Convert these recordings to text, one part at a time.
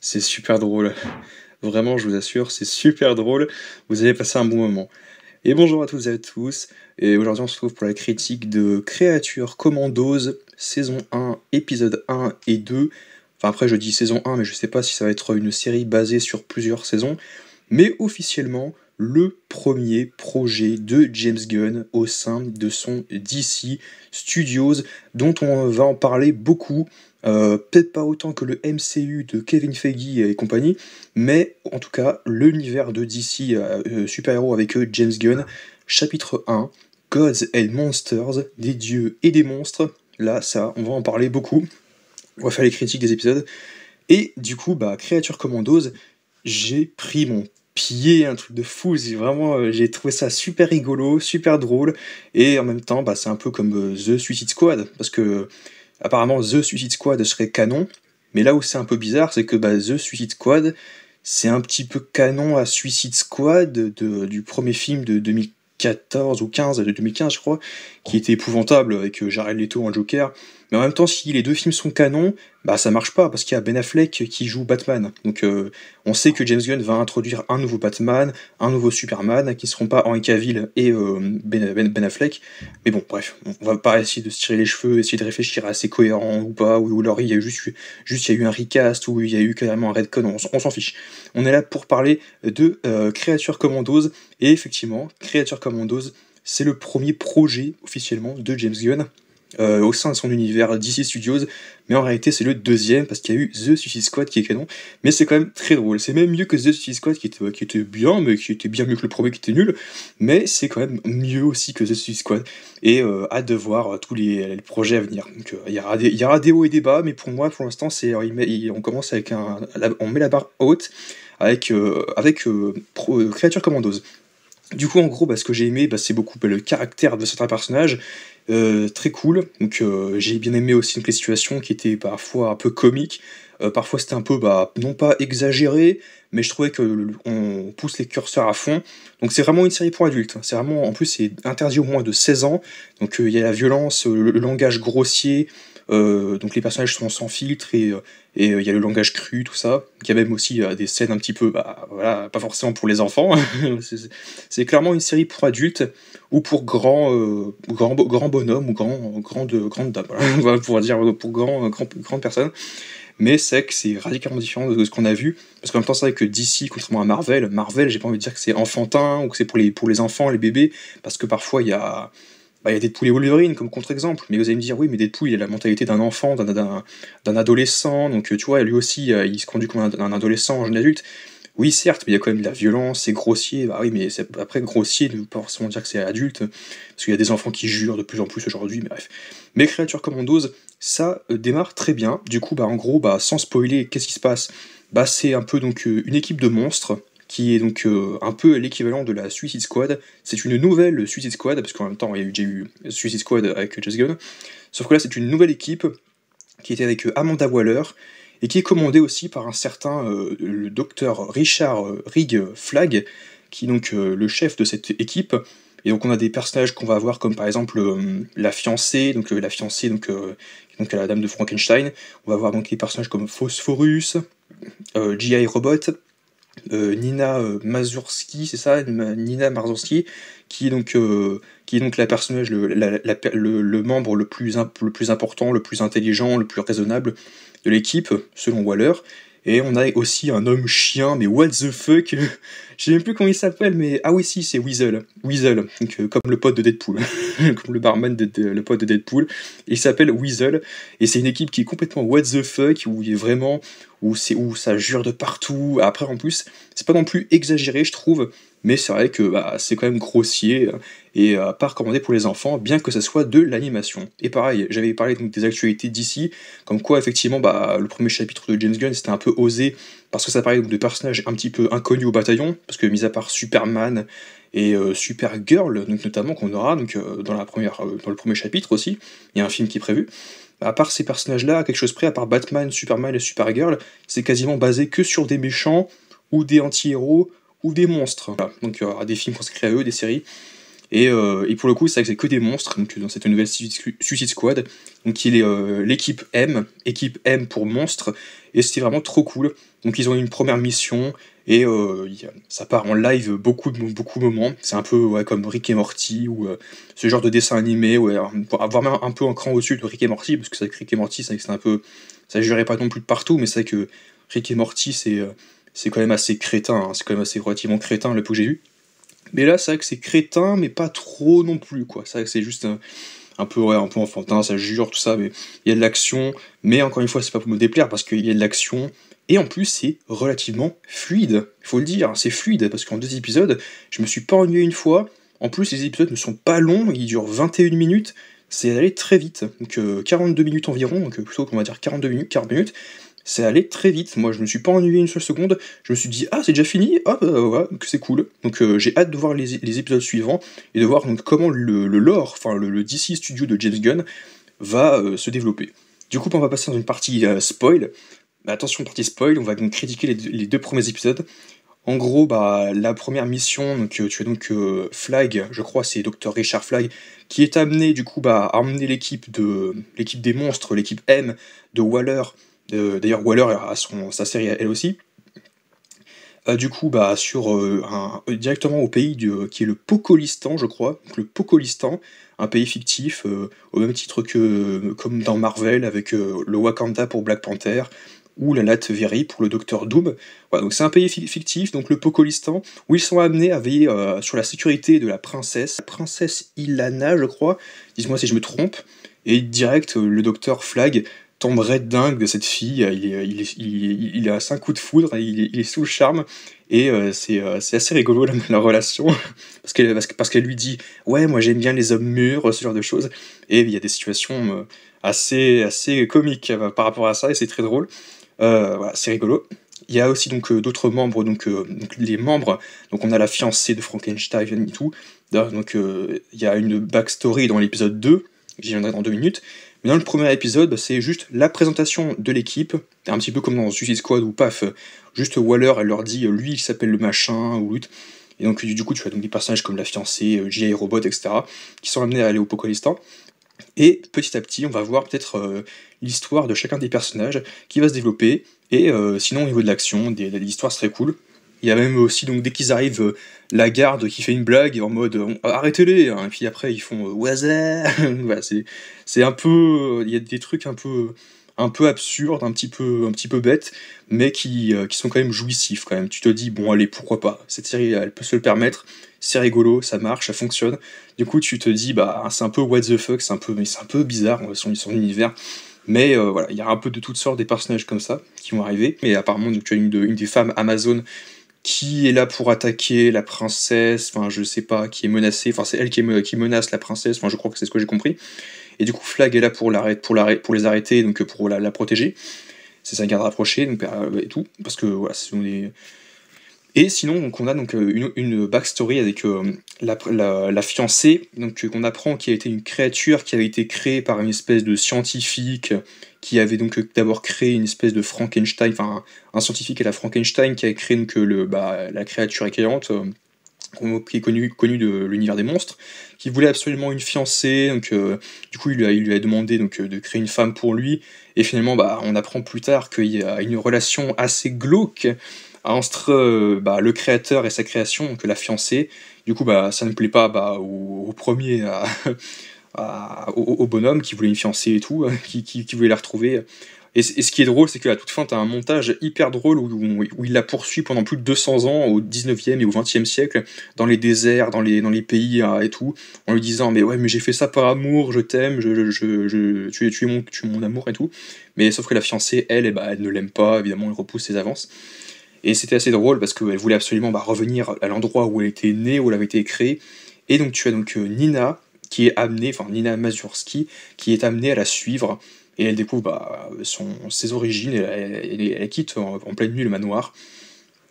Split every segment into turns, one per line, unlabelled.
C'est super drôle. Vraiment, je vous assure, c'est super drôle. Vous allez passer un bon moment. Et bonjour à toutes et à tous. Et aujourd'hui, on se retrouve pour la critique de Créature Commandos, saison 1, épisode 1 et 2. Enfin, après, je dis saison 1, mais je sais pas si ça va être une série basée sur plusieurs saisons. Mais officiellement, le premier projet de James Gunn au sein de son DC Studios, dont on va en parler beaucoup. Peut-être pas autant que le MCU de Kevin Feige et compagnie, mais en tout cas, l'univers de DC super-héros avec eux, James Gunn, chapitre 1, Gods and Monsters, des dieux et des monstres. Là, ça, on va en parler beaucoup. On va faire les critiques des épisodes. Et du coup, Créature Commandos, j'ai pris mon pied, un truc de fou. J'ai trouvé ça super rigolo, super drôle. Et en même temps, c'est un peu comme The Suicide Squad. Parce que, apparemment, The Suicide Squad serait canon. Mais là où c'est un peu bizarre, c'est que The Suicide Squad, c'est un petit peu canon à Suicide Squad du premier film de 2014 ou 15, de 2015 je crois, qui était épouvantable avec Jared Leto en Joker. Mais en même temps, si les deux films sont canons, ça marche pas parce qu'il y a Ben Affleck qui joue Batman. Donc on sait que James Gunn va introduire un nouveau Batman, un nouveau Superman, qui ne seront pas Henry Cavill et Ben Affleck. Mais bon, bref, on va pas essayer de se tirer les cheveux, essayer de réfléchir à c'est cohérent ou pas, ou alors il y a eu juste il y a eu un recast, ou il y a eu carrément un retcon, on s'en fiche. On est là pour parler de Creature Commandos, et effectivement, Creature Commandos, c'est le premier projet officiellement de James Gunn au sein de son univers DC Studios, mais en réalité c'est le deuxième parce qu'il y a eu The Suicide Squad qui est canon, mais c'est quand même très drôle, c'est même mieux que The Suicide Squad qui était bien, mais qui était bien mieux que le premier qui était nul, mais c'est quand même mieux aussi que The Suicide Squad, et hâte de voir tous les projets à venir. Donc il y aura des hauts et des bas, mais pour moi pour l'instant on commence avec on met la barre haute avec Creature Commandos. Du coup, en gros, ce que j'ai aimé, c'est beaucoup le caractère de certains personnages, très cool. Donc, j'ai bien aimé aussi donc, les situations qui étaient parfois un peu comiques. Parfois, c'était un peu, non pas exagéré, mais je trouvais que on pousse les curseurs à fond. Donc, c'est vraiment une série pour adultes. C'est vraiment, en plus, c'est interdit au moins de 16 ans. Donc, il y a la violence, le langage grossier. Donc, les personnages sont sans filtre et il y a le langage cru, tout ça. Il y a même aussi des scènes un petit peu, voilà, pas forcément pour les enfants. C'est clairement une série pour adultes ou pour grands bonhommes ou grandes dames, voilà. On va pouvoir dire pour grandes personnes. Mais c'est que c'est radicalement différent de ce qu'on a vu, parce qu'en même temps c'est vrai que DC, contrairement à Marvel, j'ai pas envie de dire que c'est enfantin ou que c'est pour les enfants, les bébés, parce que parfois il y a Deadpool et Wolverine comme contre-exemple, mais vous allez me dire oui, mais Deadpool il a la mentalité d'un enfant, d'un adolescent, donc tu vois, lui aussi il se conduit comme un adolescent, un jeune adulte. Oui, certes, mais il y a quand même de la violence, c'est grossier. Bah oui, mais après, grossier ne veut pas forcément dire que c'est adulte, parce qu'il y a des enfants qui jurent de plus en plus aujourd'hui, mais bref. Mais Creature Commandos, ça démarre très bien. Du coup, en gros, sans spoiler, qu'est-ce qui se passe? C'est un peu donc une équipe de monstres, qui est donc un peu l'équivalent de la Suicide Squad. C'est une nouvelle Suicide Squad, parce qu'en même temps, il y a déjà eu Suicide Squad avec James Gunn. Sauf que là, c'est une nouvelle équipe qui était avec Amanda Waller, et qui est commandé aussi par un certain le docteur Richard Rig Flag, qui est donc le chef de cette équipe. Et donc on a des personnages qu'on va avoir comme par exemple la fiancée, donc la dame de Frankenstein. On va avoir donc des personnages comme Phosphorus, G.I. Robot, Nina Mazursky, c'est ça, Nina Mazursky, qui est donc la personnage, le membre le plus important, le plus intelligent, le plus raisonnable de l'équipe, selon Waller. Et on a aussi un homme chien, mais what the fuck. Je sais même plus comment il s'appelle, mais ah oui, si, c'est Weasel. Weasel, donc, comme le pote de Deadpool, comme le barman, le pote de Deadpool. Il s'appelle Weasel, et c'est une équipe qui est complètement what the fuck, où il est vraiment, où ça jure de partout. Après, en plus, c'est pas non plus exagéré, je trouve, mais c'est vrai que c'est quand même grossier et pas recommandé pour les enfants, bien que ça soit de l'animation. Et pareil, j'avais parlé donc des actualités d'ici, comme quoi effectivement le premier chapitre de James Gunn c'était un peu osé, parce que ça parlait de personnages un petit peu inconnus au bataillon, parce que mis à part Superman et Supergirl, donc notamment qu'on aura donc, dans le premier chapitre aussi, il y a un film qui est prévu. À part ces personnages-là, à quelque chose près, à part Batman, Superman et Supergirl, c'est quasiment basé que sur des méchants ou des anti-héros ou des monstres. Voilà. Donc il y aura des films consacrés à eux, des séries. Et pour le coup, c'est vrai que c'est que des monstres, donc dans cette nouvelle Suicide Squad, donc il est l'équipe équipe M pour monstres, et c'était vraiment trop cool. Donc ils ont eu une première mission, et ça part en live beaucoup de moments. C'est un peu ouais, comme Rick et Morty, ou ce genre de dessin animé, ouais, pour avoir même un peu un cran au-dessus de Rick et Morty, parce que c'est vrai que Rick et Morty, c'est vrai que c'est un peu... Ça jurait pas non plus de partout, mais c'est vrai que Rick et Morty, c'est quand même assez crétin, hein, c'est quand même assez relativement crétin le peu que j'ai vu. Mais là, c'est vrai que c'est crétin, mais pas trop non plus, quoi. C'est vrai que c'est juste un peu, ouais, un peu enfantin, ça jure, tout ça, mais il y a de l'action, mais encore une fois, c'est pas pour me déplaire, parce qu'il y a de l'action, et en plus, c'est relativement fluide, il faut le dire, c'est fluide, parce qu'en 2 épisodes, je me suis pas ennuyé une fois, en plus, les épisodes ne sont pas longs, ils durent 21 minutes, c'est allé très vite, donc 42 minutes environ, donc plutôt qu'on va dire 42 minutes, 40 minutes, c'est allé très vite, moi je me suis pas ennuyé une seule seconde, je me suis dit ah c'est déjà fini, ah bah ouais, que c'est cool. Donc j'ai hâte de voir les épisodes suivants et de voir donc comment le lore, enfin le DC Studio de James Gunn va se développer. Du coup on va passer dans une partie spoil. Mais attention partie spoil, on va donc critiquer les 2 premiers épisodes. En gros, bah, la première mission, donc, tu as donc Flag, je crois c'est Dr Richard Flag, qui est amené du coup bah, à emmener l'équipe des monstres, l'équipe M de Waller. D'ailleurs, Waller a sa série elle aussi. Du coup, bah, directement au pays qui est le Pocolistan, je crois. Donc, le Pocolistan, un pays fictif, au même titre que comme dans Marvel, avec le Wakanda pour Black Panther, ou la Latverie pour le Docteur Doom. Voilà, donc c'est un pays fictif, donc le Pocolistan, où ils sont amenés à veiller sur la sécurité de la princesse Ilana, je crois. Dis-moi si je me trompe. Et direct, le Docteur Flag tomberait dingue de cette fille. Il a 5 coups de foudre, il est sous le charme. Et c'est assez rigolo la relation. parce qu'elle lui dit ouais, moi j'aime bien les hommes mûrs, ce genre de choses. Et il y a des situations assez comiques par rapport à ça, et c'est très drôle. Voilà, c'est rigolo. Il y a aussi donc d'autres membres, donc les membres, donc on a la fiancée de Frankenstein et tout. Donc il y a une backstory dans l'épisode 2, j'y viendrai dans 2 minutes. Mais dans le premier épisode, bah, c'est juste la présentation de l'équipe, un petit peu comme dans Suicide Squad où paf, juste Waller, elle leur dit lui il s'appelle le machin ou l'autre. Et donc du coup tu as donc des personnages comme la fiancée, J.I. Robot, etc. qui sont amenés à aller au Pocolistan. Et petit à petit, on va voir peut-être l'histoire de chacun des personnages qui va se développer. Et sinon, au niveau de l'action, l'histoire serait cool. Il y a même aussi, donc, dès qu'ils arrivent, la garde qui fait une blague en mode arrêtez-les, hein. Et puis après, ils font Waza. Voilà, c'est un peu. Il y a des trucs un peu absurdes, un petit peu bêtes, mais qui sont quand même jouissifs quand même. Tu te dis, bon, allez, pourquoi pas. Cette série, elle peut se le permettre. C'est rigolo, ça marche, ça fonctionne. Du coup, tu te dis, bah, c'est un peu what the fuck, mais c'est un peu bizarre son univers. Mais voilà, il y a un peu de toutes sortes des personnages comme ça qui vont arriver. Mais apparemment, donc, tu as une des femmes Amazon qui est là pour attaquer la princesse, enfin, je sais pas, qui est menacée, enfin, c'est elle qui menace la princesse, enfin, je crois que c'est ce que j'ai compris. Et du coup, Flag est là pour les arrêter, donc pour la protéger. C'est sa garde rapprochée, donc, et tout, parce que voilà, ce sont des et sinon, donc, on a donc une backstory avec la fiancée, donc qu'on apprend qui a été une créature qui avait été créée par une espèce de scientifique qui avait donc d'abord créé une espèce de Frankenstein, enfin un scientifique à la Frankenstein qui a créé donc la créature éclairante qui est connue de l'univers des monstres, qui voulait absolument une fiancée, donc du coup il lui a demandé donc de créer une femme pour lui, et finalement bah on apprend plus tard qu'il y a une relation assez glauque entre bah, le créateur et sa création, donc la fiancée. Du coup, bah, ça ne plaît pas bah, au premier, au bonhomme qui voulait une fiancée et tout, qui voulait la retrouver. Et ce qui est drôle, c'est qu'à toute fin, tu as un montage hyper drôle où il la poursuit pendant plus de 200 ans, au 19e et au 20e siècle, dans les déserts, dans les pays et tout, en lui disant mais ouais, mais j'ai fait ça par amour, je t'aime, tu es mon amour et tout. Mais sauf que la fiancée, elle, bah, elle ne l'aime pas, évidemment, elle repousse ses avances. Et c'était assez drôle parce qu'elle voulait absolument bah, revenir à l'endroit où elle était née, où elle avait été créée. Et donc tu as donc Nina qui est amenée, enfin Nina Mazurski, qui est amenée à la suivre. Et elle découvre bah, ses origines, et elle quitte en pleine nuit le manoir.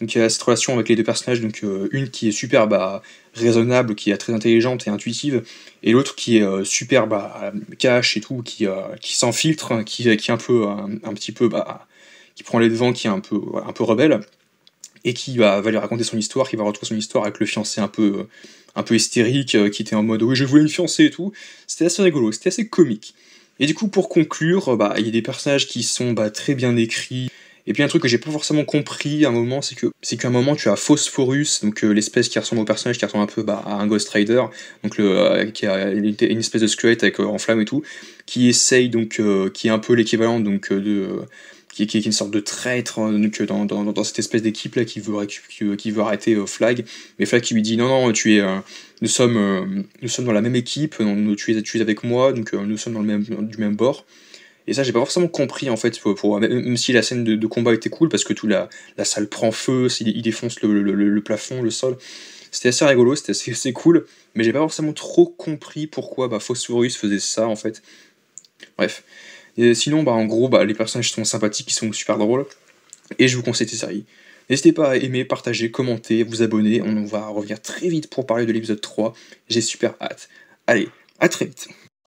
Donc il y a cette relation avec les 2 personnages, donc une qui est super bah, raisonnable, qui est très intelligente et intuitive, et l'autre qui est super bah, cash et tout, qui s'enfiltre, qui est un peu un petit peu bah, qui prend les devants, qui est un peu rebelle. et qui va lui raconter son histoire, qui va retrouver son histoire avec le fiancé un peu hystérique, qui était en mode oui je voulais une fiancée et tout. C'était assez rigolo, c'était assez comique. Et du coup pour conclure, il y a des personnages qui sont très bien écrits. Et puis un truc que j'ai pas forcément compris à un moment, c'est qu'à un moment tu as Phosphorus, donc l'espèce qui ressemble au personnage, qui ressemble un peu à un Ghost Rider, donc qui a une espèce de squelette avec en flamme et tout, qui essaye donc, qui est un peu l'équivalent donc qui est une sorte de traître donc, dans cette espèce d'équipe là qui veut arrêter Flag, mais Flag qui lui dit non nous sommes dans la même équipe, tu es avec moi, donc nous sommes du même bord. Et ça, j'ai pas forcément compris en fait, même si la scène de combat était cool, parce que la salle prend feu, il défonce le plafond, le sol. C'était assez rigolo, c'était assez cool, mais j'ai pas forcément trop compris pourquoi Phosphorus faisait ça en fait. Bref. Et sinon, en gros, les personnages sont sympathiques, ils sont super drôles, et je vous conseille cette série. N'hésitez pas à aimer, partager, commenter, vous abonner, on va revenir très vite pour parler de l'épisode 3, j'ai super hâte. Allez, à très vite.